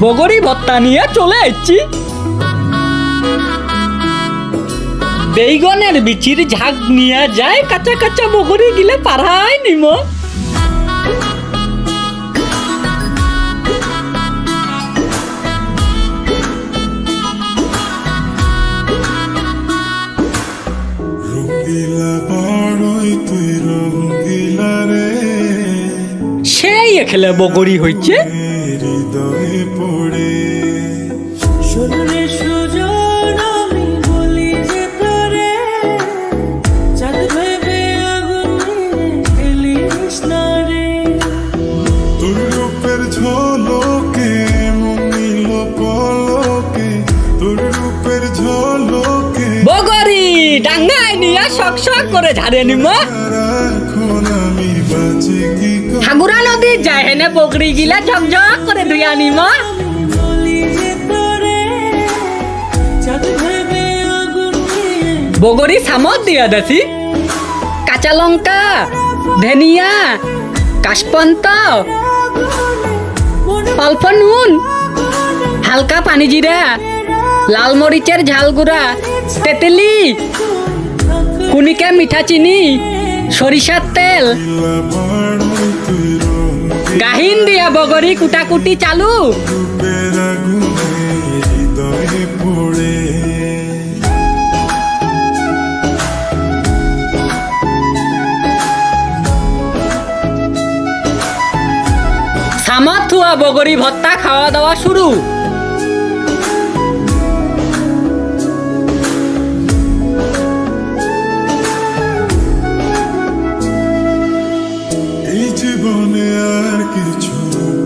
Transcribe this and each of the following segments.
বগরি ভর্তা নিয়ে চলে আসছি। বেগুনের বিচির ঝাঁক নিয়ে যায়, কাঁচা কাঁচা বগরি গিলে পাড়ায় নিম। সেই খেলে বগরি হইছে। বগরি ডাঙ্গায় নিয়ে শক শক করে ঝাড়ে নিম। হাগুরা নদী যায় হেনে বগরি গিলা ঝকঝক করে ধুইয়া নিম। বগরি সামত দিয়া দেছি, কাঁচা লঙ্কা, ধনিয়া, কাশপন্ত, অল্প নুন, হালকা পানি জিরা, লাল মরিচের ঝাল গুঁড়া, তেঁতুলি, কুনিকা মিঠা চিনি, সরিষার তেল, গাহিন দিয়া বগরি কুটাকুটি চালু। সামাত থুয়া বগরি ভর্তা খাওয়া দাওয়া শুরু। এই জীবনে আর কিছু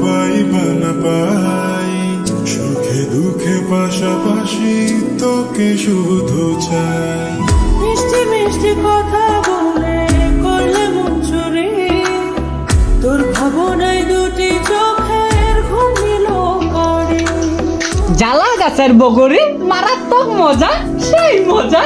পাইবা না পাই, সুখে দুঃখে পাশাপাশি তোকে শুধু চাই। মিষ্টি মিষ্টি কথা বলে করলে মন চুরি, তোর ভাবনায় দুটি চোখের ঘুমিল করে। জ্বালা গাছের বগরি মারাত্মক মজা, সেই মজা।